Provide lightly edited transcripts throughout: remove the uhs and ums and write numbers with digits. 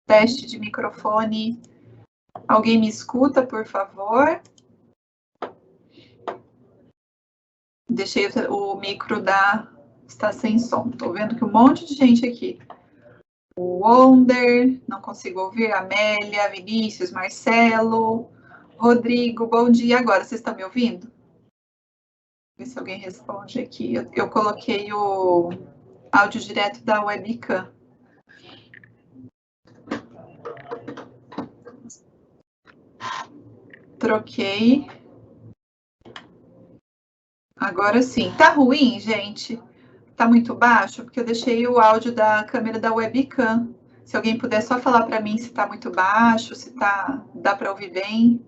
Teste de microfone. Alguém me escuta, por favor? Deixei o micro está sem som. Estou vendo que um monte de gente aqui. O Wonder, não consigo ouvir. Amélia, Vinícius, Marcelo, Rodrigo, bom dia. Agora, vocês estão me ouvindo? Ver se alguém responde aqui. Eu coloquei o áudio direto da webcam. Troquei. Agora sim. Tá ruim, gente? Tá muito baixo? Porque eu deixei o áudio da câmera da webcam. Se alguém puder só falar para mim se tá muito baixo, se dá para ouvir bem.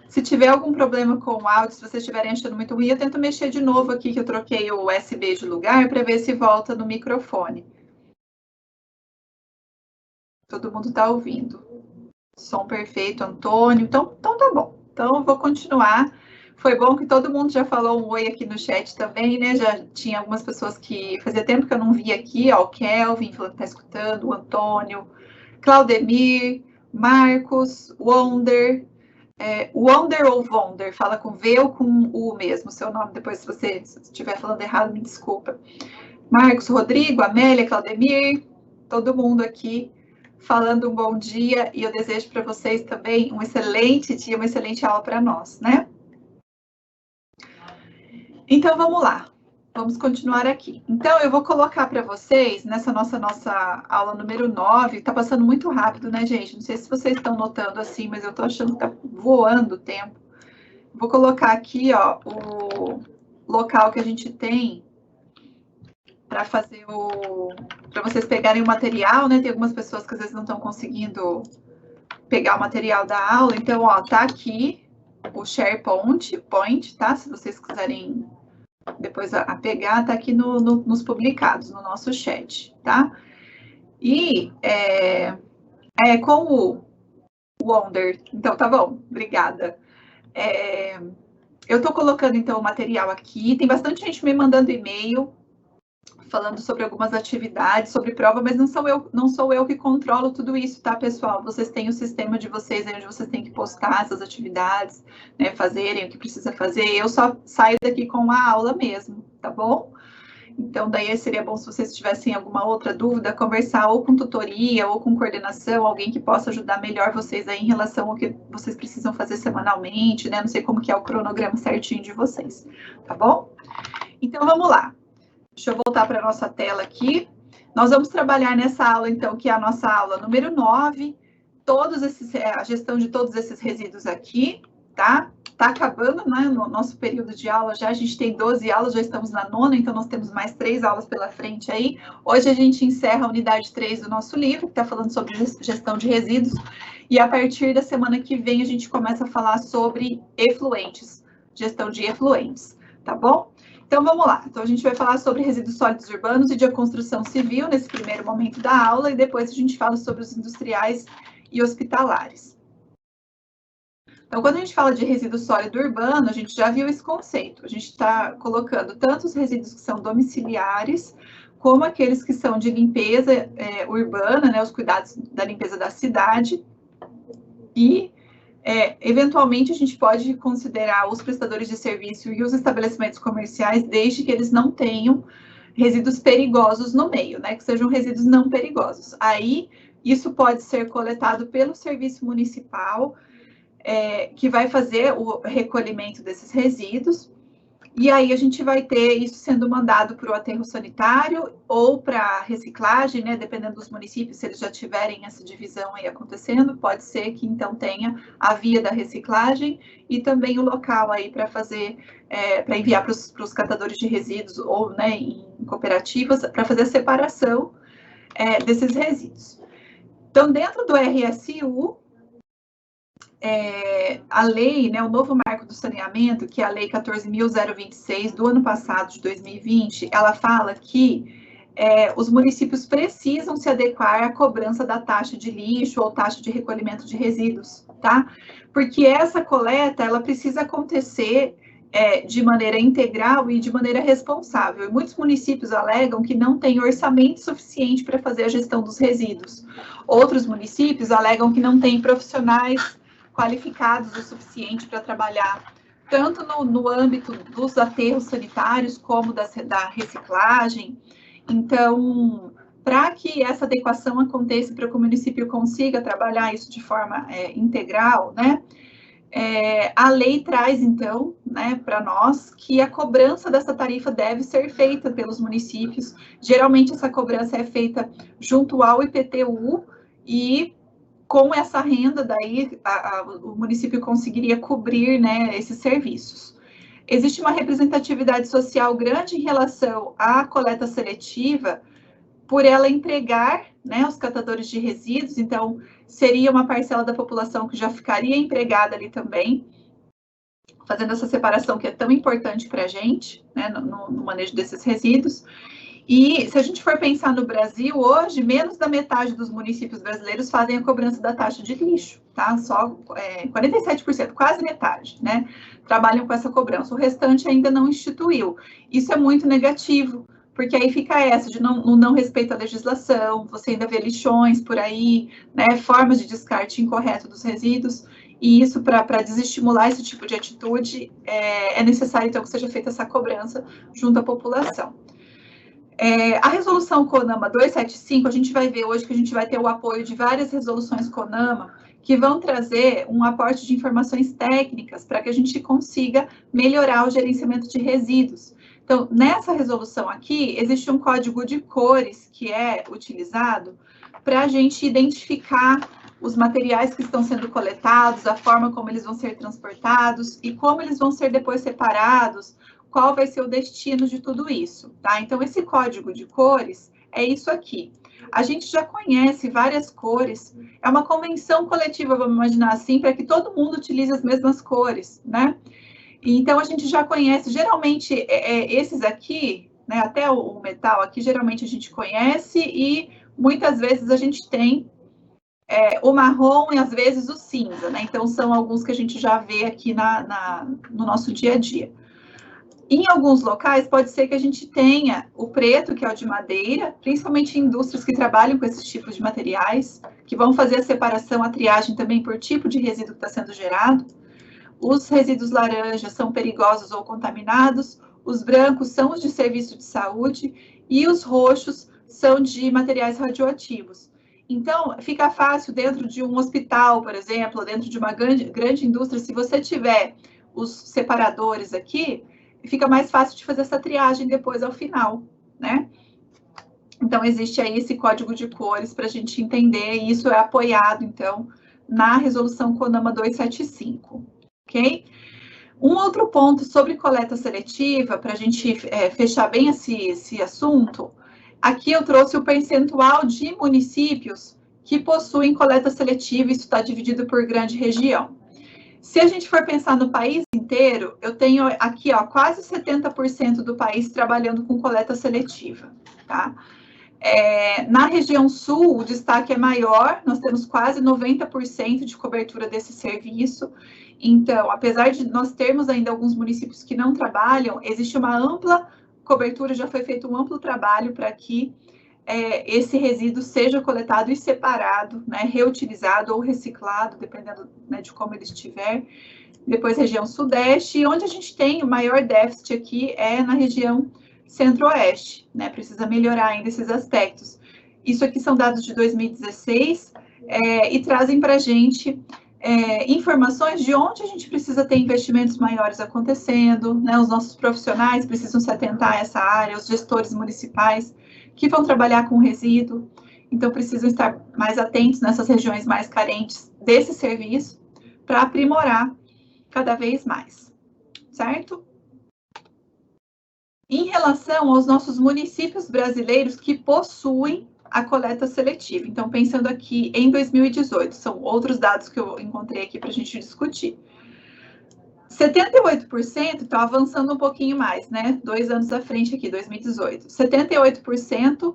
Se tiver algum problema com o áudio, se vocês estiverem achando muito ruim, eu tento mexer de novo aqui, que eu troquei o USB de lugar, para ver se volta no microfone. Todo mundo está ouvindo. Som perfeito, Antônio. Então tá bom. Então, eu vou continuar. Foi bom que todo mundo já falou um oi aqui no chat também, né? Já tinha algumas pessoas que fazia tempo que eu não via aqui, ó, o Kelvin falando que tá escutando, o Antônio, Claudemir, Marcos, Wonder, Wonder ou Wonder, fala com V ou com U mesmo, seu nome, depois se você estiver falando errado, me desculpa. Marcos, Rodrigo, Amélia, Claudemir, todo mundo aqui falando um bom dia, e eu desejo para vocês também um excelente dia, uma excelente aula para nós, né? Então, vamos lá. Vamos continuar aqui. Então, eu vou colocar para vocês, nessa nossa aula número 9, tá passando muito rápido, né, gente? Não sei se vocês estão notando assim, mas eu tô achando que tá voando o tempo. Vou colocar aqui, ó, o local que a gente tem para fazer para vocês pegarem o material, né? Tem algumas pessoas que às vezes não estão conseguindo pegar o material da aula. Então, ó, tá aqui o SharePoint, tá? Se vocês quiserem depois a pegar, tá aqui nos publicados, no nosso chat, tá? E com o Wonder, então tá bom, obrigada. Eu tô colocando então o material aqui, tem bastante gente me mandando e-mail falando sobre algumas atividades, sobre prova, mas não sou eu que controlo tudo isso, tá, pessoal? Vocês têm o sistema de vocês aí, onde vocês têm que postar essas atividades, né, fazerem o que precisa fazer, eu só saio daqui com a aula mesmo, tá bom? Então, daí seria bom se vocês tivessem alguma outra dúvida, conversar ou com tutoria, ou com coordenação, alguém que possa ajudar melhor vocês aí em relação ao que vocês precisam fazer semanalmente, né? Não sei como que é o cronograma certinho de vocês, tá bom? Então, vamos lá. Deixa eu voltar para a nossa tela aqui. Nós vamos trabalhar nessa aula, então, que é a nossa aula número 9, a gestão de todos esses resíduos aqui, tá? Tá acabando, né, no nosso período de aula já, a gente tem 12 aulas, já estamos na 9ª, então nós temos mais 3 aulas pela frente aí. Hoje a gente encerra a unidade 3 do nosso livro, que está falando sobre gestão de resíduos, e a partir da semana que vem a gente começa a falar sobre efluentes, gestão de efluentes, tá bom? Então, vamos lá. Então, a gente vai falar sobre resíduos sólidos urbanos e de construção civil nesse primeiro momento da aula, e depois a gente fala sobre os industriais e hospitalares. Então, quando a gente fala de resíduo sólido urbano, a gente já viu esse conceito. A gente está colocando tanto os resíduos que são domiciliares, como aqueles que são de limpeza urbana, né, os cuidados da limpeza da cidade, e eventualmente a gente pode considerar os prestadores de serviço e os estabelecimentos comerciais, desde que eles não tenham resíduos perigosos no meio, né? Que sejam resíduos não perigosos. Aí, isso pode ser coletado pelo serviço municipal, que vai fazer o recolhimento desses resíduos, e aí a gente vai ter isso sendo mandado para o aterro sanitário ou para reciclagem, né? Dependendo dos municípios, se eles já tiverem essa divisão aí acontecendo, pode ser que então tenha a via da reciclagem e também o local aí para fazer, para enviar para os catadores de resíduos ou, né, em cooperativas, para fazer a separação desses resíduos. Então, dentro do RSU, a lei, né, o novo marco do saneamento, que é a lei 14.026 do ano passado, de 2020, ela fala que os municípios precisam se adequar à cobrança da taxa de lixo ou taxa de recolhimento de resíduos, tá? Porque essa coleta, ela precisa acontecer de maneira integral e de maneira responsável. E muitos municípios alegam que não tem orçamento suficiente para fazer a gestão dos resíduos. Outros municípios alegam que não tem profissionais qualificados o suficiente para trabalhar tanto no âmbito dos aterros sanitários como da reciclagem. Então, para que essa adequação aconteça, para que o município consiga trabalhar isso de forma integral, né? A lei traz, então, né, para nós, que a cobrança dessa tarifa deve ser feita pelos municípios. Geralmente, essa cobrança é feita junto ao IPTU e com essa renda, daí, o município conseguiria cobrir, né, esses serviços. Existe uma representatividade social grande em relação à coleta seletiva, por ela empregar, né, os catadores de resíduos, então seria uma parcela da população que já ficaria empregada ali também, fazendo essa separação que é tão importante para a gente, né, no manejo desses resíduos. E se a gente for pensar no Brasil, hoje, menos da metade dos municípios brasileiros fazem a cobrança da taxa de lixo, tá? Só 47%, quase metade, né, trabalham com essa cobrança. O restante ainda não instituiu. Isso é muito negativo, porque aí fica essa de não respeito à legislação, você ainda vê lixões por aí, né, formas de descarte incorreto dos resíduos, e isso, para desestimular esse tipo de atitude, é necessário, então, que seja feita essa cobrança junto à população. A resolução CONAMA 275, a gente vai ver hoje que a gente vai ter o apoio de várias resoluções CONAMA, que vão trazer um aporte de informações técnicas para que a gente consiga melhorar o gerenciamento de resíduos. Então, nessa resolução aqui, existe um código de cores que é utilizado para a gente identificar os materiais que estão sendo coletados, a forma como eles vão ser transportados e como eles vão ser depois separados, qual vai ser o destino de tudo isso, tá? Então, esse código de cores é isso aqui. A gente já conhece várias cores, é uma convenção coletiva, vamos imaginar assim, para que todo mundo utilize as mesmas cores, né? Então, a gente já conhece, geralmente, esses aqui, né, até o metal aqui, geralmente a gente conhece e muitas vezes a gente tem o marrom e às vezes o cinza, né? Então, são alguns que a gente já vê aqui no nosso dia a dia. Em alguns locais, pode ser que a gente tenha o preto, que é o de madeira, principalmente em indústrias que trabalham com esses tipos de materiais, que vão fazer a separação, a triagem também por tipo de resíduo que está sendo gerado. Os resíduos laranjas são perigosos ou contaminados, os brancos são os de serviço de saúde e os roxos são de materiais radioativos. Então, fica fácil dentro de um hospital, por exemplo, dentro de uma grande indústria, se você tiver os separadores aqui, fica mais fácil de fazer essa triagem depois ao final, né? Então, existe aí esse código de cores para a gente entender, e isso é apoiado, então, na resolução CONAMA 275, ok? Um outro ponto sobre coleta seletiva, para a gente fechar bem esse assunto, aqui eu trouxe o percentual de municípios que possuem coleta seletiva, isso está dividido por grande região. Se a gente for pensar no país inteiro, eu tenho aqui, ó, quase 70% do país trabalhando com coleta seletiva, tá? Na região sul, o destaque é maior, nós temos quase 90% de cobertura desse serviço. Então, apesar de nós termos ainda alguns municípios que não trabalham, existe uma ampla cobertura, já foi feito um amplo trabalho para que esse resíduo seja coletado e separado, né, reutilizado ou reciclado, dependendo, né, de como ele estiver. Depois, região sudeste, e onde a gente tem o maior déficit aqui é na região centro-oeste, né, precisa melhorar ainda esses aspectos. Isso aqui são dados de 2016 e trazem para a gente informações de onde a gente precisa ter investimentos maiores acontecendo, né, os nossos profissionais precisam se atentar a essa área, os gestores municipais que vão trabalhar com resíduo, então precisam estar mais atentos nessas regiões mais carentes desse serviço para aprimorar cada vez mais, certo? Em relação aos nossos municípios brasileiros que possuem a coleta seletiva, então pensando aqui em 2018, são outros dados que eu encontrei aqui para a gente discutir. 78%, então avançando um pouquinho mais, né? 2 anos à frente aqui, 2018. 78%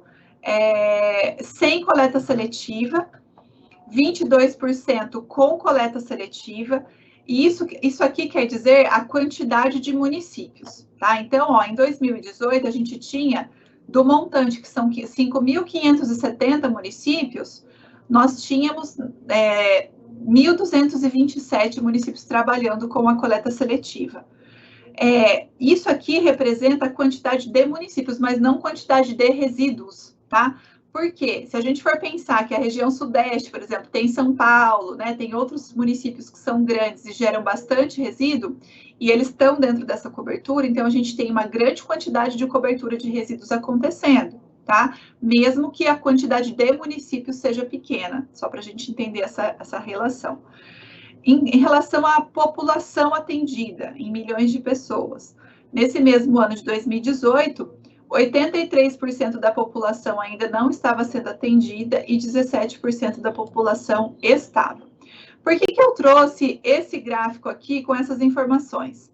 sem coleta seletiva, 22% com coleta seletiva E isso aqui quer dizer a quantidade de municípios, tá? Então, ó, em 2018, a gente tinha, do montante que são 5.570 municípios, nós tínhamos 1.227 municípios trabalhando com a coleta seletiva. Isso aqui representa a quantidade de municípios, mas não quantidade de resíduos, tá? Porque se a gente for pensar que a região sudeste, por exemplo, tem São Paulo, né, tem outros municípios que são grandes e geram bastante resíduo, e eles estão dentro dessa cobertura, então a gente tem uma grande quantidade de cobertura de resíduos acontecendo, tá? Mesmo que a quantidade de municípios seja pequena, só para a gente entender essa relação. Em relação à população atendida, em milhões de pessoas, nesse mesmo ano de 2018, 83% da população ainda não estava sendo atendida e 17% da população estava. Por que eu trouxe esse gráfico aqui com essas informações?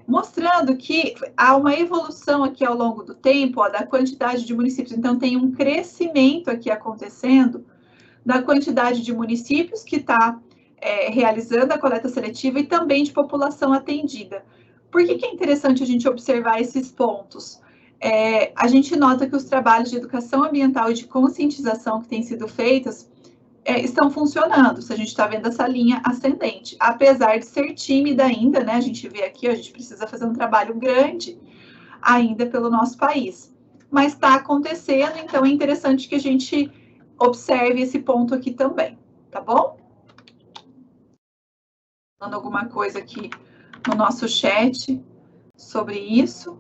Mostrando que há uma evolução aqui ao longo do tempo, ó, da quantidade de municípios. Então, tem um crescimento aqui acontecendo da quantidade de municípios que está realizando a coleta seletiva e também de população atendida. Por que é interessante a gente observar esses pontos? A gente nota que os trabalhos de educação ambiental e de conscientização que têm sido feitos estão funcionando, se a gente está vendo essa linha ascendente, apesar de ser tímida ainda, né? A gente vê aqui, a gente precisa fazer um trabalho grande ainda pelo nosso país. Mas está acontecendo, então é interessante que a gente observe esse ponto aqui também, tá bom? Falando alguma coisa aqui no nosso chat sobre isso.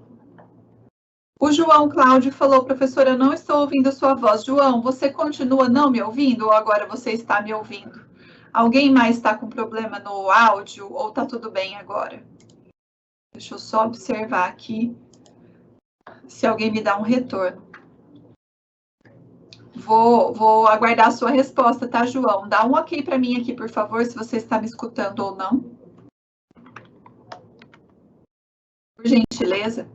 O João Cláudio falou, professora, eu não estou ouvindo a sua voz. João, você continua não me ouvindo ou agora você está me ouvindo? Alguém mais está com problema no áudio ou está tudo bem agora? Deixa eu só observar aqui se alguém me dá um retorno. Vou aguardar a sua resposta, tá, João? Dá um ok para mim aqui, por favor, se você está me escutando ou não. Por gentileza.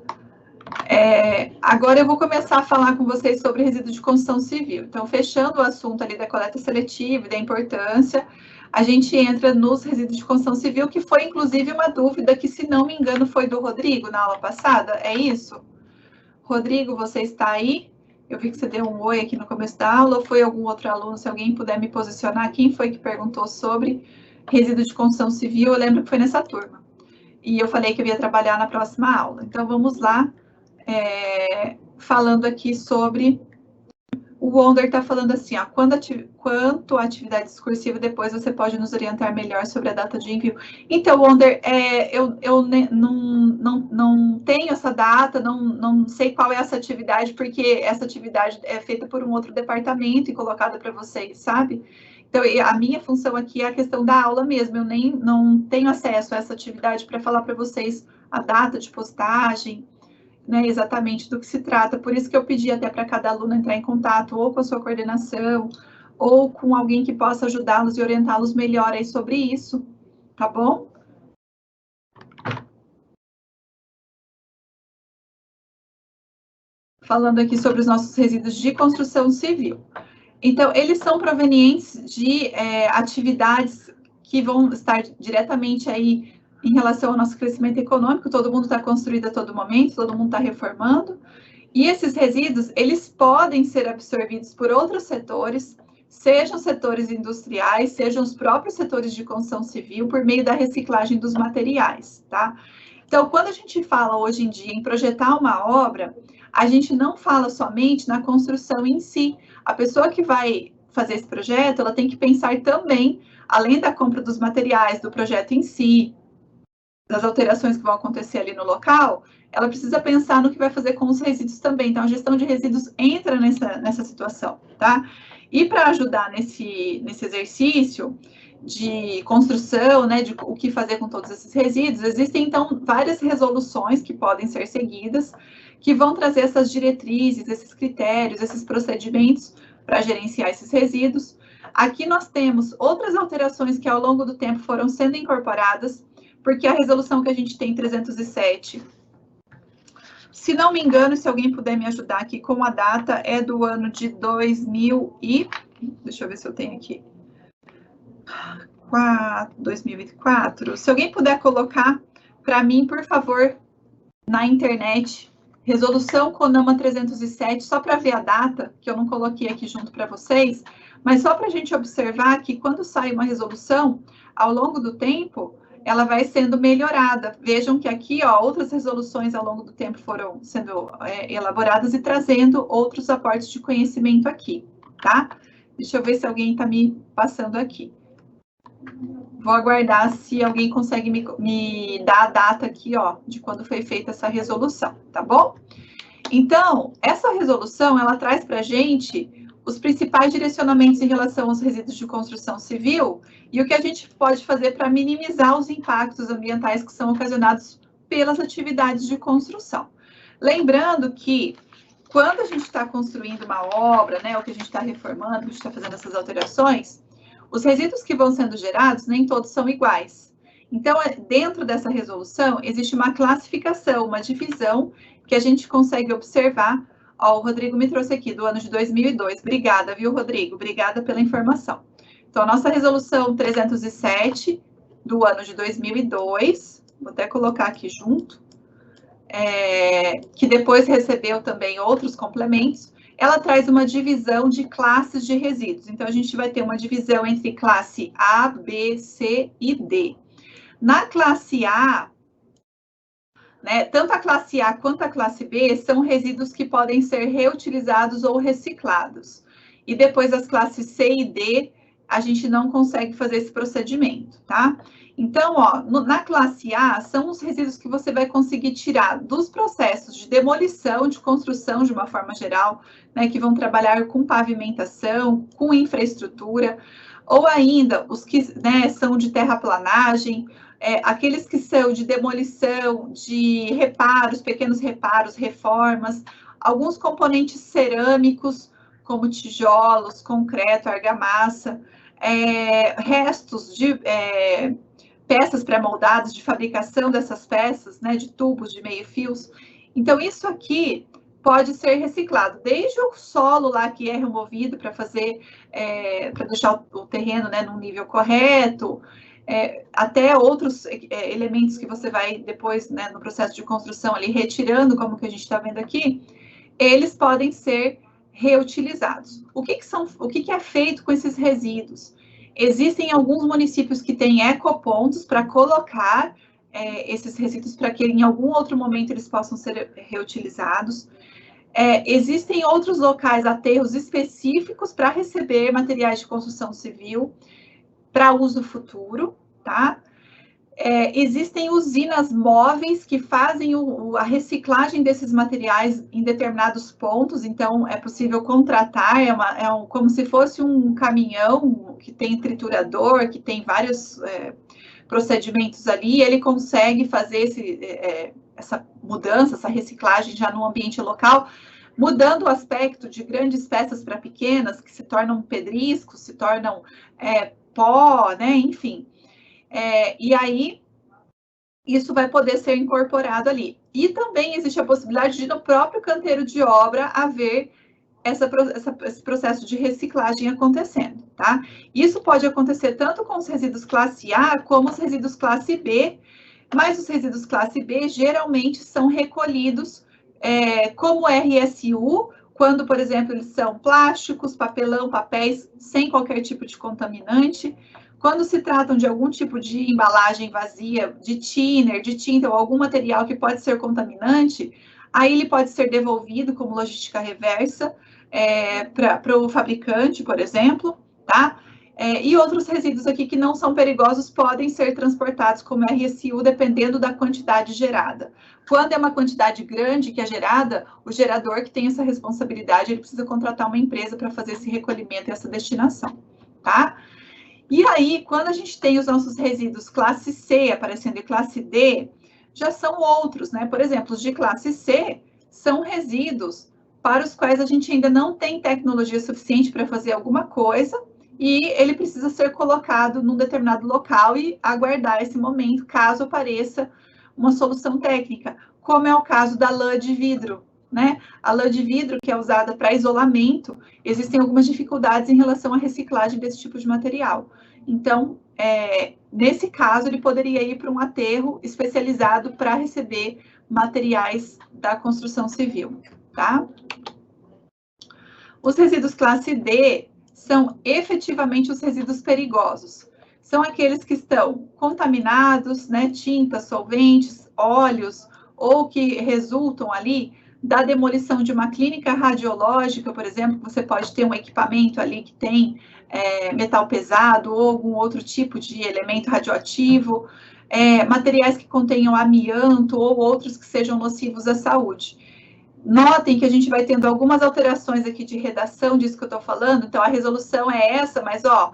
Agora eu vou começar a falar com vocês sobre resíduo de construção civil. Então, fechando o assunto ali da coleta seletiva e da importância, a gente entra nos resíduos de construção civil, que foi, inclusive, uma dúvida que, se não me engano, foi do Rodrigo na aula passada. É isso? Rodrigo, você está aí? Eu vi que você deu um oi aqui no começo da aula, ou foi algum outro aluno? Se alguém puder me posicionar, quem foi que perguntou sobre resíduo de construção civil? Eu lembro que foi nessa turma. E eu falei que eu ia trabalhar na próxima aula. Então, vamos lá, falando aqui sobre... O Wonder está falando assim, ó, quanto à atividade discursiva, depois você pode nos orientar melhor sobre a data de envio. Então, Wonder, eu não tenho essa data, não sei qual é essa atividade, porque essa atividade é feita por um outro departamento e colocada para vocês, sabe? Então, a minha função aqui é a questão da aula mesmo, eu não tenho acesso a essa atividade para falar para vocês a data de postagem, né, exatamente do que se trata. Por isso que eu pedi até para cada aluno entrar em contato ou com a sua coordenação ou com alguém que possa ajudá-los e orientá-los melhor aí sobre isso, tá bom? Falando aqui sobre os nossos resíduos de construção civil. Então, eles são provenientes de atividades que vão estar diretamente aí em relação ao nosso crescimento econômico. Todo mundo está construindo a todo momento, todo mundo está reformando. E esses resíduos, eles podem ser absorvidos por outros setores, sejam setores industriais, sejam os próprios setores de construção civil, por meio da reciclagem dos materiais, tá? Então, quando a gente fala hoje em dia em projetar uma obra, a gente não fala somente na construção em si. A pessoa que vai fazer esse projeto, ela tem que pensar também, além da compra dos materiais, do projeto em si, das alterações que vão acontecer ali no local, ela precisa pensar no que vai fazer com os resíduos também. Então, a gestão de resíduos entra nessa situação, tá? E para ajudar nesse exercício de construção, né, de o que fazer com todos esses resíduos, existem, então, várias resoluções que podem ser seguidas, que vão trazer essas diretrizes, esses critérios, esses procedimentos para gerenciar esses resíduos. Aqui nós temos outras alterações que, ao longo do tempo, foram sendo incorporadas, porque a resolução que a gente tem, 307, se não me engano, se alguém puder me ajudar aqui com a data, é do ano de 2000 e... Deixa eu ver se eu tenho aqui. 2004. Se alguém puder colocar para mim, por favor, na internet, resolução CONAMA 307, só para ver a data, que eu não coloquei aqui junto para vocês, mas só para a gente observar que quando sai uma resolução, ao longo do tempo, ela vai sendo melhorada. Vejam que aqui, ó, outras resoluções ao longo do tempo foram sendo elaboradas e trazendo outros aportes de conhecimento aqui, tá? Deixa eu ver se alguém está me passando aqui. Vou aguardar se alguém consegue me dar a data aqui, ó, de quando foi feita essa resolução, tá bom? Então, essa resolução, ela traz para a gente os principais direcionamentos em relação aos resíduos de construção civil e o que a gente pode fazer para minimizar os impactos ambientais que são ocasionados pelas atividades de construção. Lembrando que quando a gente está construindo uma obra, né, ou que a gente está reformando, que a gente está fazendo essas alterações, os resíduos que vão sendo gerados, nem todos são iguais. Então, dentro dessa resolução, existe uma classificação, uma divisão que a gente consegue observar. Ó, o Rodrigo me trouxe aqui, do ano de 2002. Obrigada, viu, Rodrigo? Obrigada pela informação. Então, a nossa resolução 307, do ano de 2002, vou até colocar aqui junto, que depois recebeu também outros complementos, ela traz uma divisão de classes de resíduos. Então, a gente vai ter uma divisão entre classe A, B, C e D. Na classe A, né, tanto a classe A quanto a classe B são resíduos que podem ser reutilizados ou reciclados. E depois as classes C e D, a gente não consegue fazer esse procedimento, tá? Então, ó, na classe A, são os resíduos que você vai conseguir tirar dos processos de demolição, de construção, de uma forma geral, né, que vão trabalhar com pavimentação, com infraestrutura, ou ainda os que, né, são de terraplanagem, aqueles que são de demolição, de reparos, pequenos reparos, reformas, alguns componentes cerâmicos, como tijolos, concreto, argamassa, restos de peças pré-moldadas, de fabricação dessas peças, né, de tubos, de meio-fios. Então, isso aqui pode ser reciclado, desde o solo lá que é removido para fazer, para deixar o terreno, né, num nível correto, até outros elementos que você vai depois, né, no processo de construção ali, retirando, como que a gente está vendo aqui, eles podem ser reutilizados. O que é feito com esses resíduos? Existem alguns municípios que têm ecopontos para colocar esses resíduos para que em algum outro momento eles possam ser reutilizados. Existem outros locais, aterros específicos para receber materiais de construção civil para uso futuro, tá? Existem usinas móveis que fazem a reciclagem desses materiais em determinados pontos, então é possível contratar, como se fosse um caminhão que tem triturador, que tem vários procedimentos ali, ele consegue fazer essa mudança, essa reciclagem já no ambiente local, mudando o aspecto de grandes peças para pequenas, que se tornam pedriscos, se tornam pó, né, enfim. E aí, isso vai poder ser incorporado ali. E também existe a possibilidade de, no próprio canteiro de obra, haver esse processo de reciclagem acontecendo, tá? Isso pode acontecer tanto com os resíduos classe A, como os resíduos classe B, mas os resíduos classe B geralmente são recolhidos como RSU, quando, por exemplo, eles são plásticos, papelão, papéis, sem qualquer tipo de contaminante. Quando se tratam de algum tipo de embalagem vazia, de thinner, de tinta ou algum material que pode ser contaminante, aí ele pode ser devolvido como logística reversa para o fabricante, por exemplo, tá? E outros resíduos aqui que não são perigosos podem ser transportados como RSU, dependendo da quantidade gerada. Quando é uma quantidade grande que é gerada, o gerador que tem essa responsabilidade, ele precisa contratar uma empresa para fazer esse recolhimento e essa destinação, tá? E aí, quando a gente tem os nossos resíduos classe C aparecendo em classe D, já são outros, né? Por exemplo, os de classe C são resíduos para os quais a gente ainda não tem tecnologia suficiente para fazer alguma coisa e ele precisa ser colocado num determinado local e aguardar esse momento, caso apareça uma solução técnica, como é o caso da lã de vidro, né? A lã de vidro, que é usada para isolamento, existem algumas dificuldades em relação à reciclagem desse tipo de material. Então, nesse caso, ele poderia ir para um aterro especializado para receber materiais da construção civil, tá? Os resíduos classe D são efetivamente os resíduos perigosos. São aqueles que estão contaminados, né, tintas, solventes, óleos, ou que resultam ali da demolição de uma clínica radiológica, por exemplo, você pode ter um equipamento ali que tem metal pesado ou algum outro tipo de elemento radioativo, materiais que contenham amianto ou outros que sejam nocivos à saúde. Notem que a gente vai tendo algumas alterações aqui de redação disso que eu estou falando, então a resolução é essa, mas a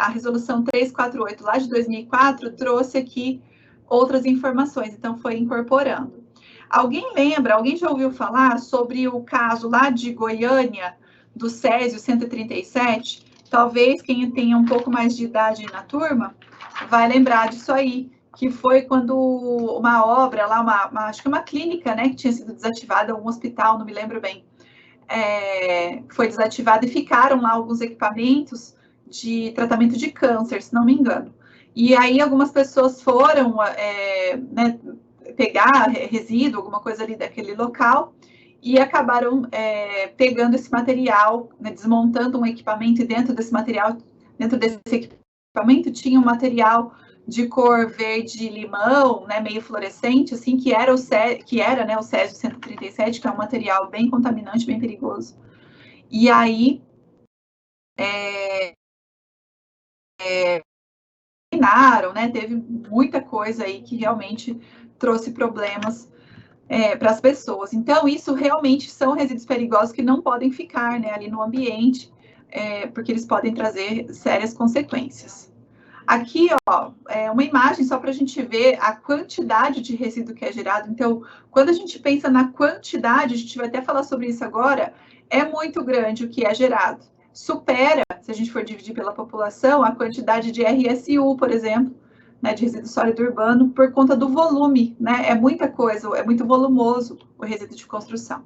resolução 348 lá de 2004 trouxe aqui outras informações, então foi incorporando. Alguém lembra, alguém já ouviu falar sobre o caso lá de Goiânia, do Césio 137? Talvez quem tenha um pouco mais de idade na turma vai lembrar disso aí, que foi quando uma obra lá, acho que uma clínica, né, que tinha sido desativada, um hospital, não me lembro bem, foi desativada e ficaram lá alguns equipamentos de tratamento de câncer, se não me engano. E aí algumas pessoas foram né, pegar resíduo, alguma coisa ali daquele local, e acabaram pegando esse material, né, desmontando um equipamento, e dentro desse equipamento tinha um material de cor verde-limão, né, meio fluorescente, assim, que era, né, o Césio 137, que é um material bem contaminante, bem perigoso. E aí, né, teve muita coisa aí que realmente trouxe problemas para as pessoas. Então, isso realmente são resíduos perigosos que não podem ficar, né, ali no ambiente, porque eles podem trazer sérias consequências. Aqui, ó, uma imagem só para a gente ver a quantidade de resíduo que é gerado. Então, quando a gente pensa na quantidade, a gente vai até falar sobre isso agora, é muito grande o que é gerado. Supera, se a gente for dividir pela população, a quantidade de RSU, por exemplo, né, de resíduo sólido urbano, por conta do volume, né? É muita coisa, é muito volumoso o resíduo de construção.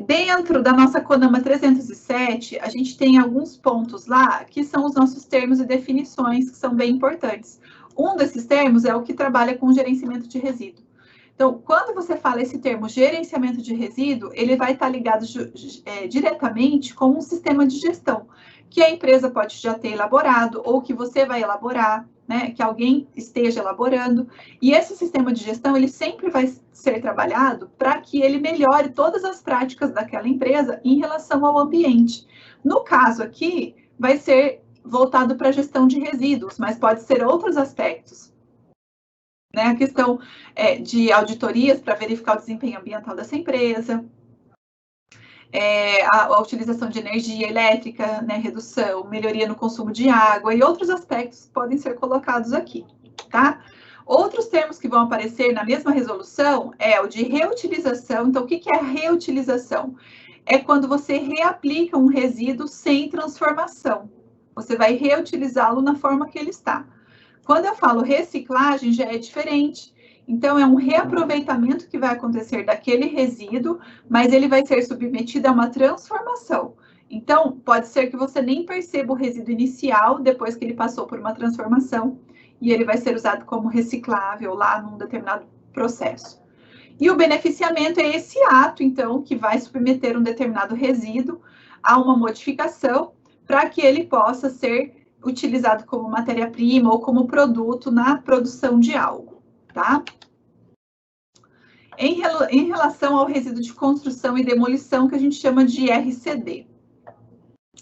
Dentro da nossa CONAMA 307, a gente tem alguns pontos lá que são os nossos termos e definições que são bem importantes. Um desses termos é o que trabalha com gerenciamento de resíduo. Então, quando você fala esse termo gerenciamento de resíduo, ele vai estar ligado diretamente com um sistema de gestão, que a empresa pode já ter elaborado ou que você vai elaborar, né, que alguém esteja elaborando. E esse sistema de gestão, ele sempre vai ser trabalhado para que ele melhore todas as práticas daquela empresa em relação ao ambiente. No caso aqui, vai ser voltado para a gestão de resíduos, mas pode ser outros aspectos. Né, a questão de auditorias para verificar o desempenho ambiental dessa empresa, a utilização de energia elétrica, né, redução, melhoria no consumo de água e outros aspectos podem ser colocados aqui, tá? Outros termos que vão aparecer na mesma resolução é o de reutilização. Então, o que é reutilização? É quando você reaplica um resíduo sem transformação. Você vai reutilizá-lo na forma que ele está. Quando eu falo reciclagem, já é diferente. Então, é um reaproveitamento que vai acontecer daquele resíduo, mas ele vai ser submetido a uma transformação. Então, pode ser que você nem perceba o resíduo inicial depois que ele passou por uma transformação e ele vai ser usado como reciclável lá num determinado processo. E o beneficiamento é esse ato, então, que vai submeter um determinado resíduo a uma modificação para que ele possa ser utilizado como matéria-prima ou como produto na produção de algo, tá? Em relação ao resíduo de construção e demolição, que a gente chama de RCD.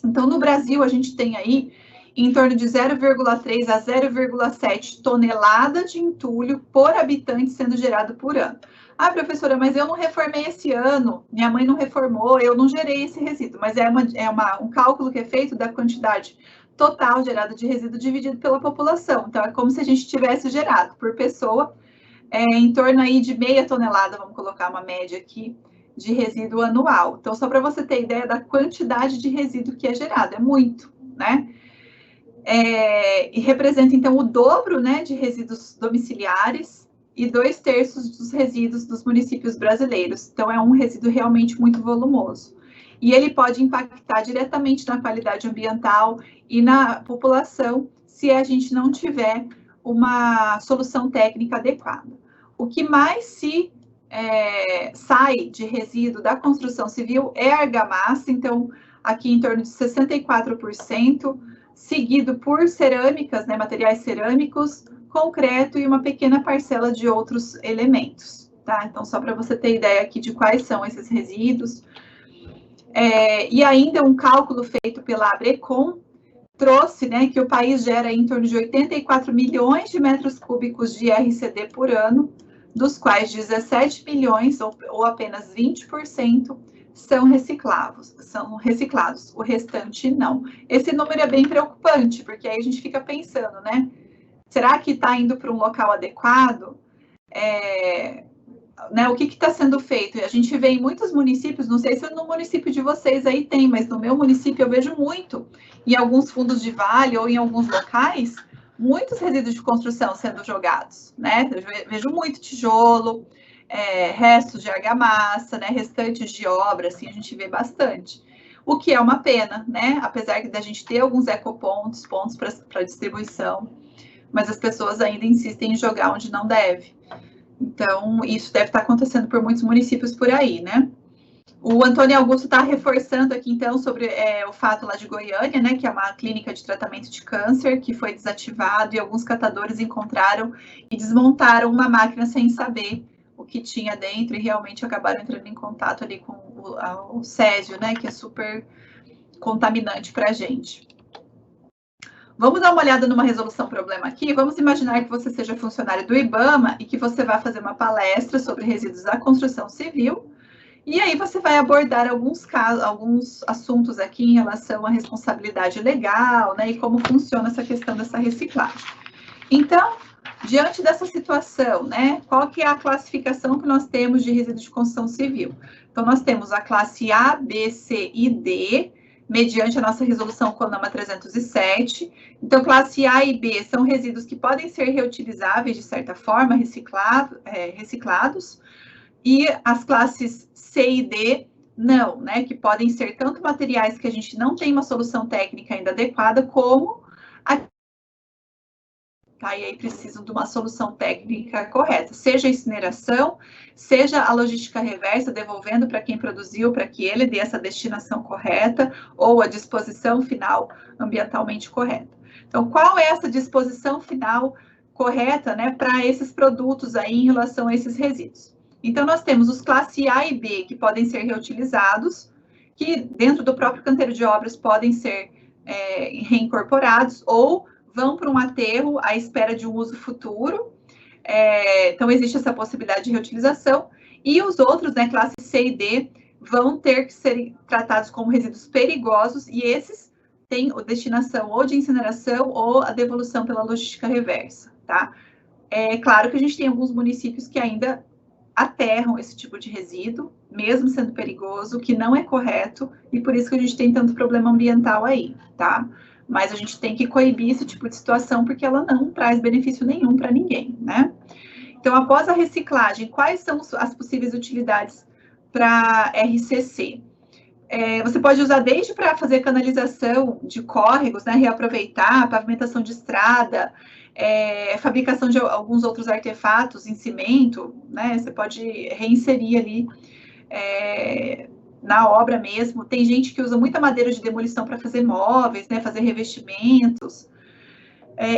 Então, no Brasil, a gente tem aí em torno de 0,3 a 0,7 tonelada de entulho por habitante sendo gerado por ano. Ah, professora, mas eu não reformei esse ano, minha mãe não reformou, eu não gerei esse resíduo, mas um cálculo que é feito da quantidade total gerada de resíduo dividido pela população. Então, é como se a gente tivesse gerado por pessoa em torno aí de meia tonelada, vamos colocar uma média aqui, de resíduo anual. Então, só para você ter ideia da quantidade de resíduo que é gerado, é muito, né? E representa, então, o dobro, né, de resíduos domiciliares e 2/3 dos resíduos dos municípios brasileiros. Então, é um resíduo realmente muito volumoso. E ele pode impactar diretamente na qualidade ambiental e na população se a gente não tiver uma solução técnica adequada. O que mais sai de resíduo da construção civil é a argamassa, então aqui em torno de 64%, seguido por cerâmicas, né, materiais cerâmicos, concreto e uma pequena parcela de outros elementos, tá? Então, só para você ter ideia aqui de quais são esses resíduos. E ainda um cálculo feito pela Abrecon trouxe, né, que o país gera em torno de 84 milhões de metros cúbicos de RCD por ano, dos quais 17 milhões, ou apenas 20%, são reciclados, o restante não. Esse número é bem preocupante, porque aí a gente fica pensando, né, será que está indo para um local adequado? Né, o que está sendo feito? A gente vê em muitos municípios, não sei se no município de vocês aí tem, mas no meu município eu vejo muito, em alguns fundos de vale ou em alguns locais, muitos resíduos de construção sendo jogados, né? Eu vejo muito tijolo, restos de argamassa, né? Restantes de obra, assim, a gente vê bastante. O que é uma pena, né? Apesar da gente ter alguns ecopontos, pontos para distribuição, mas as pessoas ainda insistem em jogar onde não deve. Então, isso deve estar acontecendo por muitos municípios por aí, né? O Antônio Augusto está reforçando aqui, então, sobre o fato lá de Goiânia, né, que é uma clínica de tratamento de câncer que foi desativado e alguns catadores encontraram e desmontaram uma máquina sem saber o que tinha dentro e realmente acabaram entrando em contato ali com o césio, né, que é super contaminante para a gente. Vamos dar uma olhada numa resolução problema aqui. Vamos imaginar que você seja funcionário do IBAMA e que você vai fazer uma palestra sobre resíduos da construção civil. E aí você vai abordar alguns assuntos aqui em relação à responsabilidade legal, né, e como funciona essa questão dessa reciclagem. Então, diante dessa situação, né, qual que é a classificação que nós temos de resíduos de construção civil? Então, nós temos a classe A, B, C e D, mediante a nossa resolução CONAMA 307. Então, classe A e B são resíduos que podem ser reutilizáveis, de certa forma, reciclados, e as classes C e D não, né, que podem ser tanto materiais que a gente não tem uma solução técnica ainda adequada, como e aí precisam de uma solução técnica correta, seja a incineração, seja a logística reversa, devolvendo para quem produziu, para que ele dê essa destinação correta, ou a disposição final ambientalmente correta. Então, qual é essa disposição final correta, né, para esses produtos aí em relação a esses resíduos? Então, nós temos os classe A e B, que podem ser reutilizados, que dentro do próprio canteiro de obras podem ser reincorporados, ou vão para um aterro à espera de um uso futuro. Então, existe essa possibilidade de reutilização. E os outros, né, classe C e D, vão ter que ser tratados como resíduos perigosos, e esses têm a destinação ou de incineração ou a devolução pela logística reversa, tá? É claro que a gente tem alguns municípios que ainda aterram esse tipo de resíduo, mesmo sendo perigoso, que não é correto, e por isso que a gente tem tanto problema ambiental aí, tá? Mas a gente tem que coibir esse tipo de situação, porque ela não traz benefício nenhum para ninguém, né? Então, após a reciclagem, quais são as possíveis utilidades para RCC? Você pode usar desde para fazer canalização de córregos, né, reaproveitar, pavimentação de estrada, fabricação de alguns outros artefatos em cimento, né? Você pode reinserir ali na obra mesmo. Tem gente que usa muita madeira de demolição para fazer móveis, né, fazer revestimentos.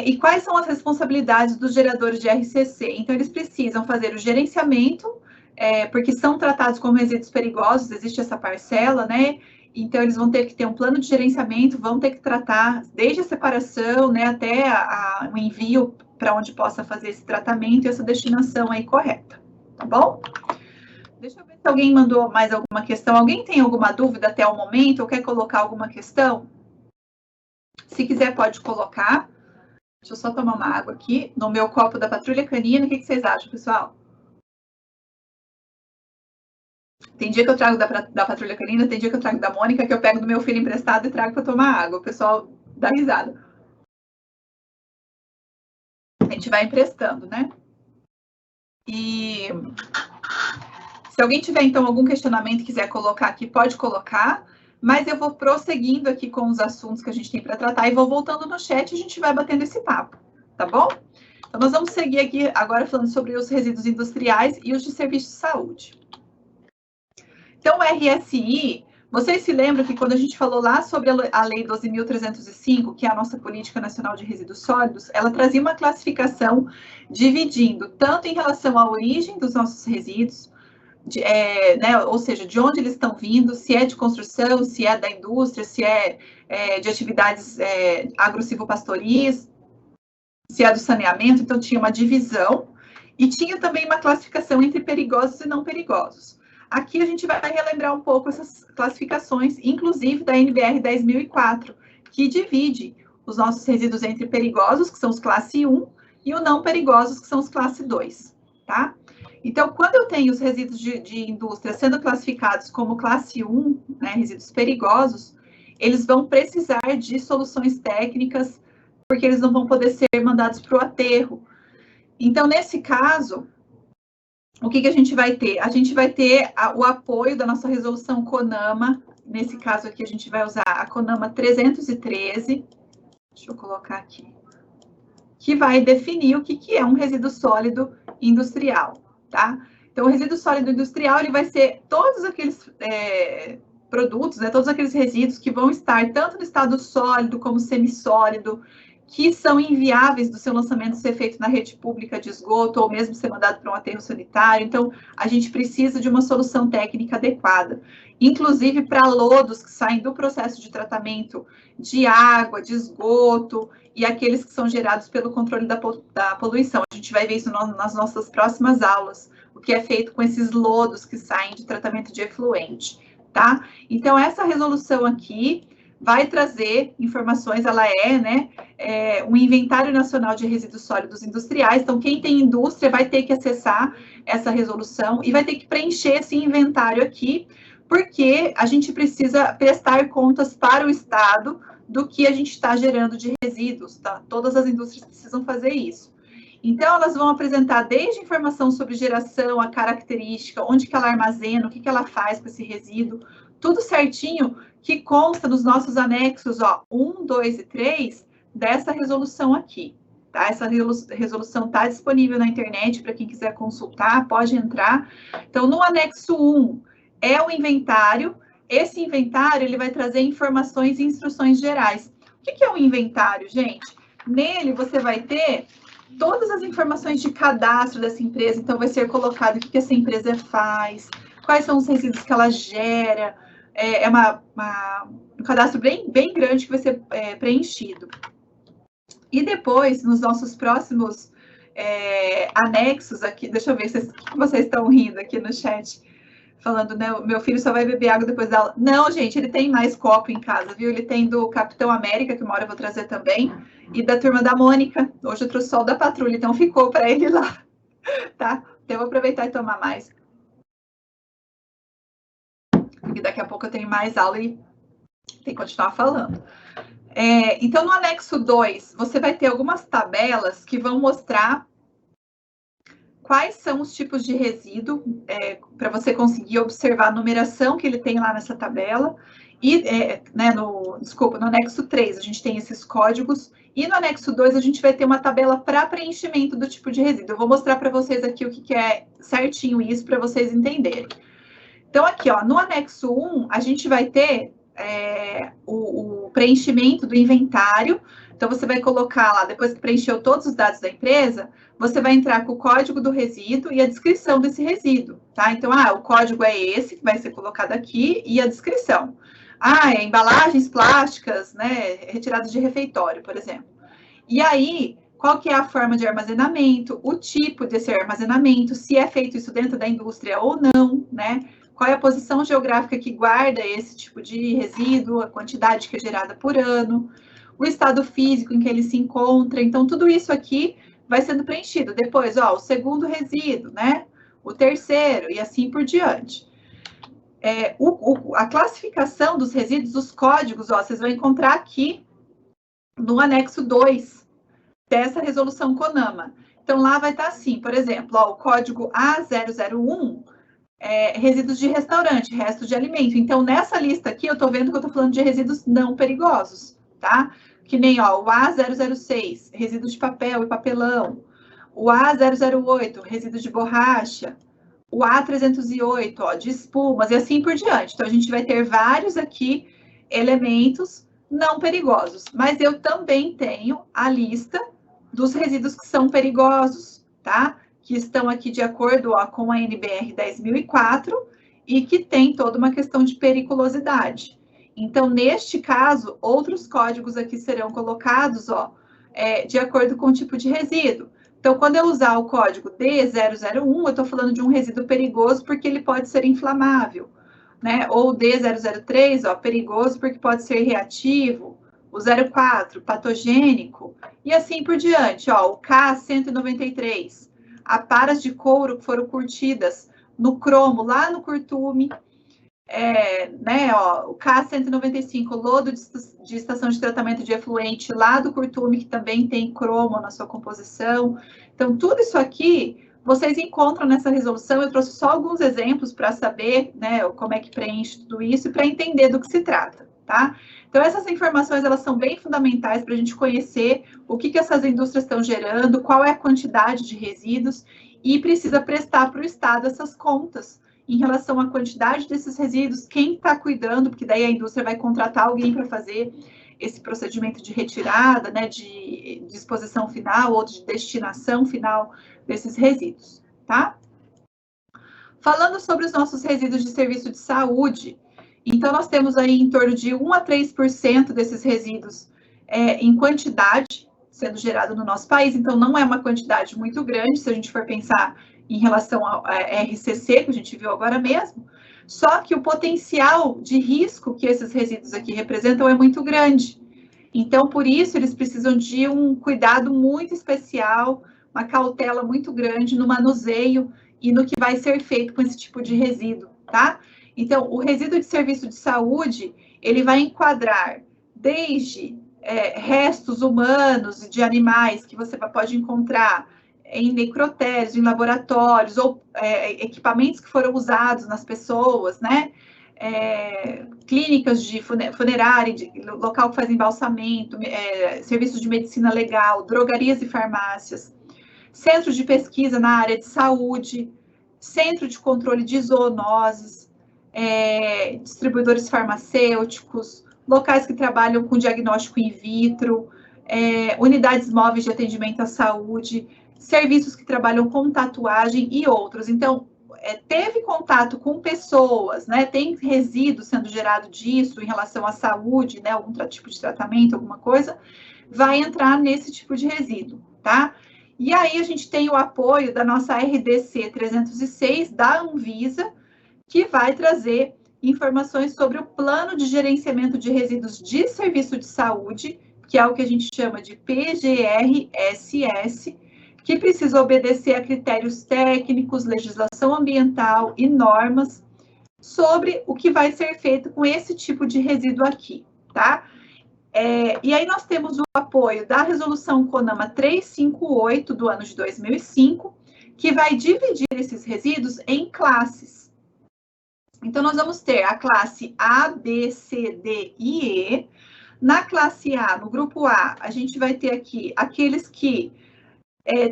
E quais são as responsabilidades dos geradores de RCC? Então, eles precisam fazer o gerenciamento, porque são tratados como resíduos perigosos, existe essa parcela, né? Então, eles vão ter que ter um plano de gerenciamento, vão ter que tratar desde a separação, né, até o envio para onde possa fazer esse tratamento e essa destinação aí correta, tá bom? Deixa eu ver se alguém mandou mais alguma questão. Alguém tem alguma dúvida até o momento ou quer colocar alguma questão? Se quiser, pode colocar. Deixa eu só tomar uma água aqui no meu copo da Patrulha Canina. O que vocês acham, pessoal? Tem dia que eu trago da Patrulha Canina, tem dia que eu trago da Mônica, que eu pego do meu filho emprestado e trago para tomar água. O pessoal dá risada. A gente vai emprestando, né? E se alguém tiver, então, algum questionamento e quiser colocar aqui, pode colocar. mas eu vou prosseguindo aqui com os assuntos que a gente tem para tratar e vou voltando no chat e a gente vai batendo esse papo, tá bom? Então, nós vamos seguir aqui agora falando sobre os resíduos industriais e os de serviço de saúde. Então, o RSI, vocês se lembram que quando a gente falou lá sobre a Lei 12.305, que é a nossa Política Nacional de Resíduos Sólidos, ela trazia uma classificação dividindo tanto em relação à origem dos nossos resíduos, né, ou seja, de onde eles estão vindo, se é de construção, se é da indústria, se é de atividades agro-silvopastoris, se é do saneamento, então tinha uma divisão, e tinha também uma classificação entre perigosos e não perigosos. Aqui a gente vai relembrar um pouco essas classificações, inclusive da NBR 10.004, que divide os nossos resíduos entre perigosos, que são os classe 1, e os não perigosos, que são os classe 2, tá? Então, quando eu tenho os resíduos de indústria sendo classificados como classe 1, né, resíduos perigosos, eles vão precisar de soluções técnicas, porque eles não vão poder ser mandados para o aterro. Então, nesse caso, o que a gente vai ter? A gente vai ter o apoio da nossa resolução CONAMA, nesse caso aqui a gente vai usar a CONAMA 313, deixa eu colocar aqui, que vai definir o que é um resíduo sólido industrial, tá? Então, o resíduo sólido industrial, ele vai ser todos aqueles produtos, né, todos aqueles resíduos que vão estar tanto no estado sólido como semissólido, que são inviáveis do seu lançamento ser feito na rede pública de esgoto ou mesmo ser mandado para um aterro sanitário. Então, a gente precisa de uma solução técnica adequada, inclusive para lodos que saem do processo de tratamento de água, de esgoto e aqueles que são gerados pelo controle da poluição. A gente vai ver isso nas nossas próximas aulas, o que é feito com esses lodos que saem de tratamento de efluente, tá? Então, essa resolução aqui vai trazer informações, ela um inventário nacional de resíduos sólidos industriais. Então, quem tem indústria vai ter que acessar essa resolução e vai ter que preencher esse inventário aqui, porque a gente precisa prestar contas para o Estado do que a gente está gerando de resíduos, tá? Todas as indústrias precisam fazer isso. Então, elas vão apresentar desde informação sobre geração, a característica, onde que ela armazena, o que ela faz com esse resíduo, tudo certinho, que consta nos nossos anexos, ó, 1, 2 e 3, dessa resolução aqui, tá? Essa resolução está disponível na internet para quem quiser consultar, pode entrar. Então, no anexo 1 é o inventário. Esse inventário, ele vai trazer informações e instruções gerais. O que é um inventário, gente? Nele, você vai ter todas as informações de cadastro dessa empresa, então vai ser colocado o que essa empresa faz, quais são os resíduos que ela gera, um cadastro bem grande que vai ser preenchido. E depois, nos nossos próximos anexos aqui, deixa eu ver se vocês estão rindo aqui no chat, falando, né, meu filho só vai beber água depois da aula. Não, gente, ele tem mais copo em casa, viu? Ele tem do Capitão América, que uma hora eu vou trazer também, e da turma da Mônica. Hoje eu trouxe só o da patrulha, então ficou para ele lá, tá? Então eu vou aproveitar e tomar mais. Porque daqui a pouco eu tenho mais aula e tem que continuar falando. Então, no anexo 2, você vai ter algumas tabelas que vão mostrar quais são os tipos de resíduo, para você conseguir observar a numeração que ele tem lá nessa tabela. E, no anexo 3, a gente tem esses códigos. E no anexo 2, a gente vai ter uma tabela para preenchimento do tipo de resíduo. Eu vou mostrar para vocês aqui o que é certinho isso, para vocês entenderem. Então, aqui, ó, no anexo 1, a gente vai ter o preenchimento do inventário. Então, você vai colocar lá, depois que preencheu todos os dados da empresa, você vai entrar com o código do resíduo e a descrição desse resíduo, tá? Então, o código é esse, que vai ser colocado aqui, e a descrição. Embalagens plásticas, né, retiradas de refeitório, por exemplo. E aí, qual que é a forma de armazenamento, o tipo desse armazenamento, se é feito isso dentro da indústria ou não, né? Qual é a posição geográfica que guarda esse tipo de resíduo, a quantidade que é gerada por ano, o estado físico em que ele se encontra. Então, tudo isso aqui vai sendo preenchido. Depois, ó, o segundo resíduo, né? O terceiro, e assim por diante. A classificação dos resíduos, os códigos, ó, vocês vão encontrar aqui no anexo 2 dessa resolução CONAMA. Então, lá vai estar assim, por exemplo, ó, o código A001 resíduos de restaurante, restos de alimento. Então, nessa lista aqui, eu estou vendo que eu estou falando de resíduos não perigosos, tá? Que nem, ó, o A006, resíduos de papel e papelão. O A008, resíduos de borracha. O A308, ó, de espumas e assim por diante. Então, a gente vai ter vários aqui elementos não perigosos. Mas eu também tenho a lista dos resíduos que são perigosos, tá? Que estão aqui de acordo, ó, com a NBR 10.004 e que tem toda uma questão de periculosidade. Então, neste caso, outros códigos aqui serão colocados, ó, de acordo com o tipo de resíduo. Então, quando eu usar o código D001, eu estou falando de um resíduo perigoso porque ele pode ser inflamável, né? Ou D003, ó, perigoso porque pode ser reativo. O 04, patogênico, e assim por diante. Ó, o K193, aparas de couro que foram curtidas no cromo, lá no curtume. Né, ó, o K195, lodo de estação de tratamento de efluente lá do curtume, que também tem cromo na sua composição. Então, tudo isso aqui vocês encontram nessa resolução. Eu trouxe só alguns exemplos para saber, né, como é que preenche tudo isso e para entender do que se trata, tá? Então, essas informações, elas são bem fundamentais para a gente conhecer o que essas indústrias estão gerando, qual é a quantidade de resíduos, e precisa prestar para o Estado essas contas em relação à quantidade desses resíduos, quem está cuidando, porque daí a indústria vai contratar alguém para fazer esse procedimento de retirada, né, de disposição final ou de destinação final desses resíduos, tá? Falando sobre os nossos resíduos de serviço de saúde, então nós temos aí em torno de 1 a 3% desses resíduos em quantidade sendo gerado no nosso país, então não é uma quantidade muito grande, se a gente for pensar em relação ao RCC, que a gente viu agora mesmo, só que o potencial de risco que esses resíduos aqui representam é muito grande. Então, por isso, eles precisam de um cuidado muito especial, uma cautela muito grande no manuseio e no que vai ser feito com esse tipo de resíduo, tá? Então, o resíduo de serviço de saúde, ele vai enquadrar desde restos humanos e de animais que você pode encontrar em necrotérios, em laboratórios, ou equipamentos que foram usados nas pessoas, né? Clínicas de funerária, local que faz embalsamento, serviços de medicina legal, drogarias e farmácias, centros de pesquisa na área de saúde, centro de controle de zoonoses, distribuidores farmacêuticos, locais que trabalham com diagnóstico in vitro, unidades móveis de atendimento à saúde, serviços que trabalham com tatuagem e outros. Então, teve contato com pessoas, né? Tem resíduo sendo gerado disso em relação à saúde, né? Algum tipo de tratamento, alguma coisa, vai entrar nesse tipo de resíduo, tá? E aí a gente tem o apoio da nossa RDC 306 da Anvisa, que vai trazer informações sobre o plano de gerenciamento de resíduos de serviço de saúde, que é o que a gente chama de PGRSS, que precisa obedecer a critérios técnicos, legislação ambiental e normas sobre o que vai ser feito com esse tipo de resíduo aqui, tá? E aí nós temos o apoio da resolução CONAMA 358 do ano de 2005, que vai dividir esses resíduos em classes. Então, nós vamos ter a classe A, B, C, D e E. Na classe A, no grupo A, a gente vai ter aqui aqueles que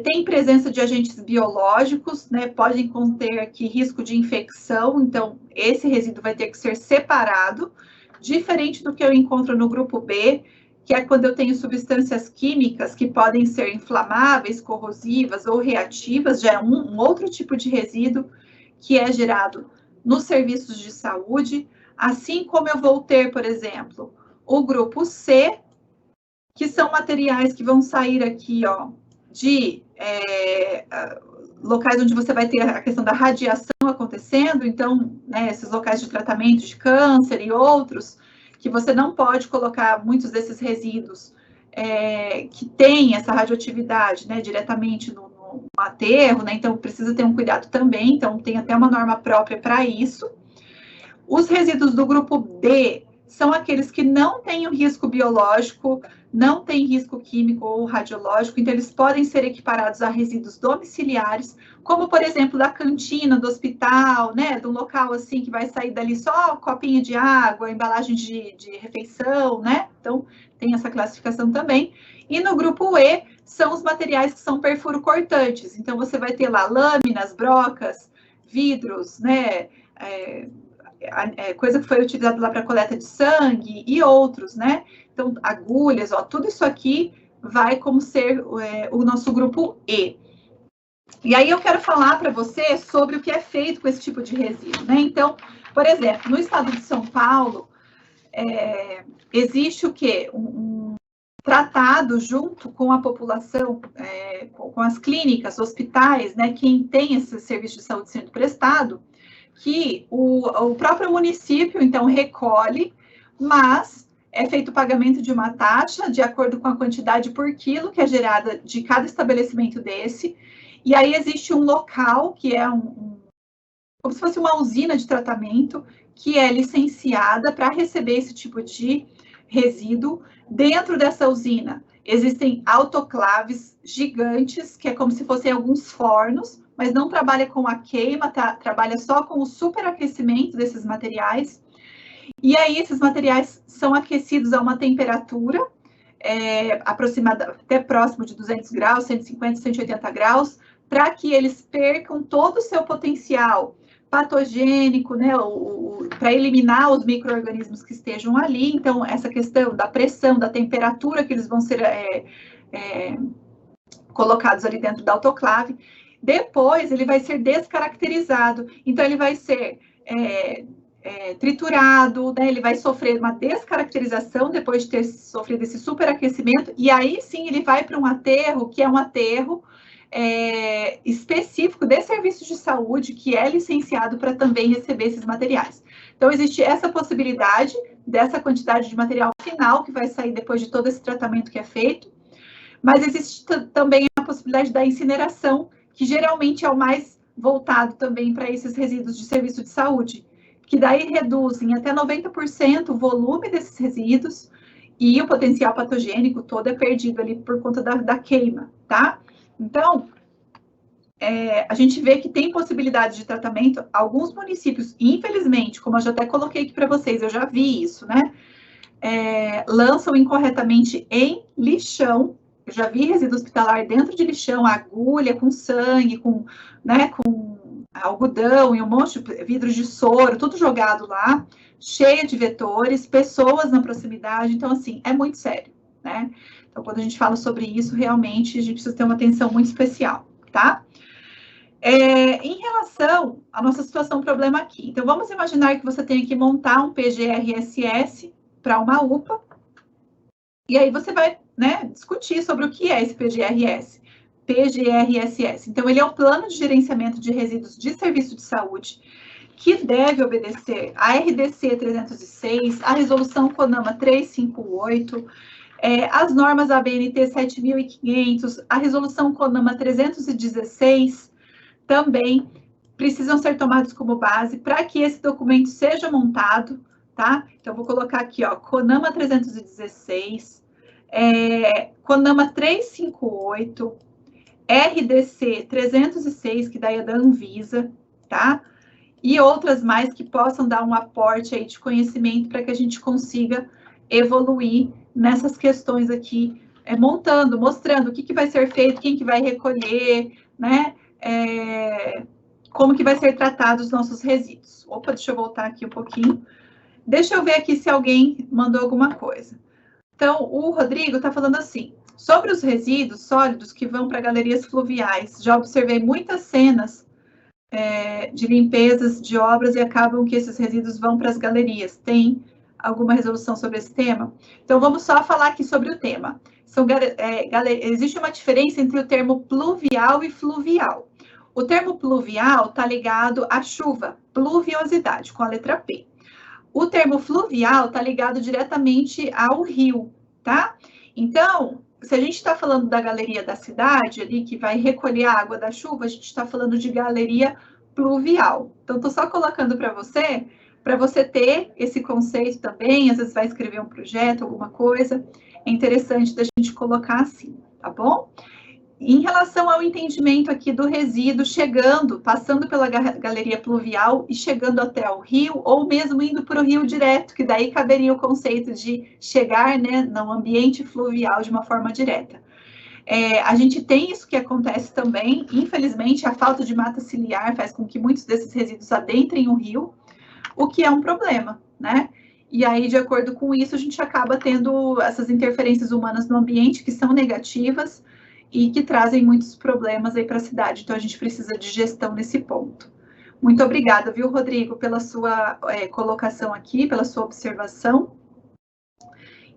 têm presença de agentes biológicos, né? Podem conter aqui risco de infecção, então esse resíduo vai ter que ser separado, diferente do que eu encontro no grupo B, que é quando eu tenho substâncias químicas que podem ser inflamáveis, corrosivas ou reativas, já é um outro tipo de resíduo que é gerado nos serviços de saúde, assim como eu vou ter, por exemplo, o grupo C, que são materiais que vão sair aqui, ó, de locais onde você vai ter a questão da radiação acontecendo, então, né, esses locais de tratamento de câncer e outros, que você não pode colocar muitos desses resíduos que têm essa radioatividade, né, diretamente no aterro, né, então precisa ter um cuidado também, então tem até uma norma própria para isso. Os resíduos do grupo D são aqueles que não têm o risco biológico não têm risco químico ou radiológico, então eles podem ser equiparados a resíduos domiciliares, como, por exemplo, da cantina, do hospital, né, do local assim que vai sair dali só copinho de água, embalagem de refeição, né? Então, tem essa classificação também. E no grupo E, são os materiais que são perfuro-cortantes. Então, você vai ter lá lâminas, brocas, vidros, né? Coisa que foi utilizada lá para coleta de sangue e outros, né? Então, agulhas, ó, tudo isso aqui vai como ser o nosso grupo E. E aí eu quero falar para você sobre o que é feito com esse tipo de resíduo, né? Então, por exemplo, no estado de São Paulo, existe o quê? Um tratado junto com a população, com as clínicas, hospitais, né? Quem tem esse serviço de saúde sendo prestado, que o próprio município, então, recolhe, mas é feito o pagamento de uma taxa de acordo com a quantidade por quilo que é gerada de cada estabelecimento desse, e aí existe um local que é como se fosse uma usina de tratamento que é licenciada para receber esse tipo de resíduo. Dentro dessa usina existem autoclaves gigantes, que é como se fossem alguns fornos, mas não trabalha com a queima, trabalha só com o superaquecimento desses materiais. E aí esses materiais são aquecidos a uma temperatura aproximada, até próximo de 200 graus, 150, 180 graus, para que eles percam todo o seu potencial patogênico, né, para eliminar os micro-organismos que estejam ali. Então, essa questão da pressão, da temperatura que eles vão ser colocados ali dentro da autoclave. Depois, ele vai ser descaracterizado. Então, ele vai ser triturado, né? Ele vai sofrer uma descaracterização depois de ter sofrido esse superaquecimento, e aí sim ele vai para um aterro, que é um aterro específico de serviços de saúde, que é licenciado para também receber esses materiais. Então, existe essa possibilidade dessa quantidade de material final, que vai sair depois de todo esse tratamento que é feito, mas existe também a possibilidade da incineração, que geralmente é o mais voltado também para esses resíduos de serviço de saúde, que daí reduzem até 90% o volume desses resíduos e o potencial patogênico todo é perdido ali por conta da queima, tá? Então, a gente vê que tem possibilidade de tratamento. Alguns municípios, infelizmente, como eu já até coloquei aqui para vocês, eu já vi isso, né? Lançam incorretamente em lixão. Eu já vi resíduo hospitalar dentro de lixão, agulha com sangue, com algodão e um monte de vidros de soro, tudo jogado lá, cheio de vetores, pessoas na proximidade. Então, assim, é muito sério, né? Então, quando a gente fala sobre isso, realmente a gente precisa ter uma atenção muito especial, tá? Em relação à nossa situação problema aqui, então vamos imaginar que você tenha que montar um PGRSS para uma UPA, e aí você vai, né, discutir sobre o que é esse PGRSS. Então, ele é o Plano de Gerenciamento de Resíduos de Serviço de Saúde, que deve obedecer a RDC 306, a Resolução CONAMA 358, as normas ABNT 7500, a Resolução CONAMA 316, também precisam ser tomados como base para que esse documento seja montado, tá? Então, vou colocar aqui, ó, CONAMA 316, CONAMA 358, RDC 306, que daí é da Anvisa, tá? E outras mais que possam dar um aporte aí de conhecimento para que a gente consiga evoluir nessas questões aqui, mostrando o que vai ser feito, quem que vai recolher, né? Como que vai ser tratado os nossos resíduos. Opa, deixa eu voltar aqui um pouquinho. Deixa eu ver aqui se alguém mandou alguma coisa. Então, o Rodrigo está falando assim, sobre os resíduos sólidos que vão para galerias fluviais. Já observei muitas cenas de limpezas de obras e acabam que esses resíduos vão para as galerias. Tem alguma resolução sobre esse tema? Então, vamos só falar aqui sobre o tema. Existe uma diferença entre o termo pluvial e fluvial. O termo pluvial está ligado à chuva, pluviosidade, com a letra P. O termo fluvial está ligado diretamente ao rio, tá? Então, se a gente está falando da galeria da cidade, ali, que vai recolher a água da chuva, a gente está falando de galeria pluvial. Então, estou só colocando para você ter esse conceito também, às vezes vai escrever um projeto, alguma coisa. é interessante da gente colocar assim, tá bom? Em relação ao entendimento aqui do resíduo chegando, passando pela galeria pluvial e chegando até o rio, ou mesmo indo para o rio direto, que daí caberia o conceito de chegar, né, no ambiente fluvial de uma forma direta. A gente tem isso que acontece também, infelizmente, a falta de mata ciliar faz com que muitos desses resíduos adentrem o rio, o que é um problema, né? E aí, de acordo com isso, a gente acaba tendo essas interferências humanas no ambiente que são negativas e que trazem muitos problemas aí para a cidade. Então, a gente precisa de gestão nesse ponto. Muito obrigada, viu, Rodrigo, pela sua colocação aqui, pela sua observação.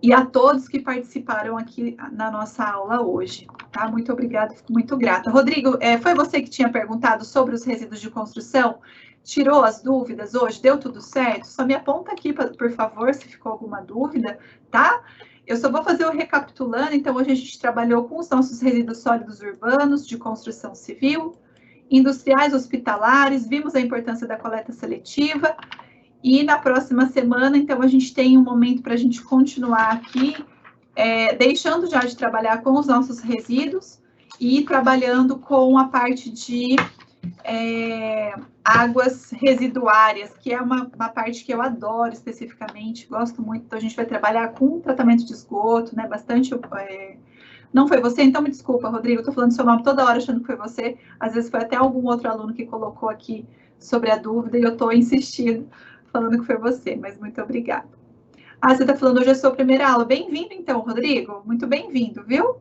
E a todos que participaram aqui na nossa aula hoje, tá? Muito obrigada, fico muito grata. Rodrigo, foi você que tinha perguntado sobre os resíduos de construção? Tirou as dúvidas hoje? Deu tudo certo? Só me aponta aqui, por favor, se ficou alguma dúvida, tá? Eu só vou fazer o recapitulando. Então, hoje a gente trabalhou com os nossos resíduos sólidos urbanos de construção civil, industriais, hospitalares, vimos a importância da coleta seletiva. E na próxima semana, então, a gente tem um momento para a gente continuar aqui, deixando já de trabalhar com os nossos resíduos e trabalhando com a parte de águas residuárias, que é uma parte que eu adoro especificamente, gosto muito. Então, a gente vai trabalhar com tratamento de esgoto, né? Bastante. Não foi você? Então, me desculpa, Rodrigo, estou falando seu nome toda hora achando que foi você. Às vezes foi até algum outro aluno que colocou aqui sobre a dúvida e eu estou insistindo, falando que foi você, mas muito obrigada. Você está falando hoje é a sua primeira aula. Bem-vindo, então, Rodrigo. Muito bem-vindo, viu?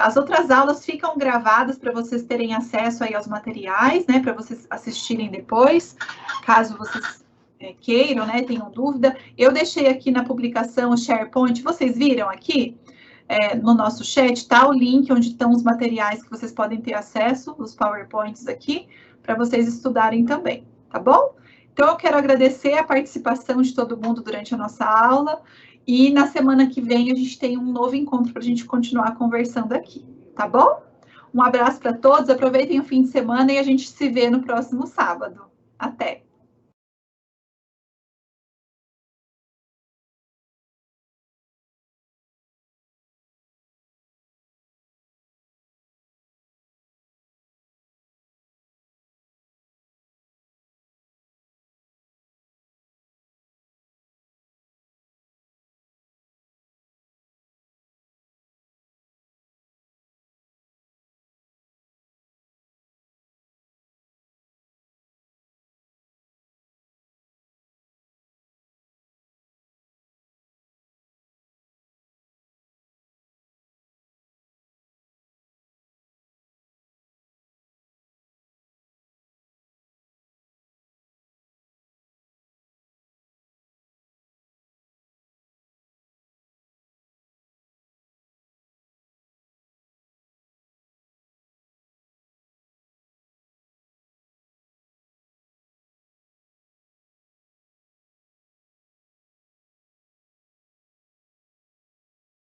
As outras aulas ficam gravadas para vocês terem acesso aí aos materiais, né? Para vocês assistirem depois, caso vocês queiram, né? Tenham dúvida. Eu deixei aqui na publicação o SharePoint. Vocês viram aqui? No nosso chat, tá o link onde estão os materiais que vocês podem ter acesso, os PowerPoints aqui, para vocês estudarem também, tá bom? Então, eu quero agradecer a participação de todo mundo durante a nossa aula e na semana que vem a gente tem um novo encontro para a gente continuar conversando aqui, tá bom? Um abraço para todos, aproveitem o fim de semana e a gente se vê no próximo sábado. Até!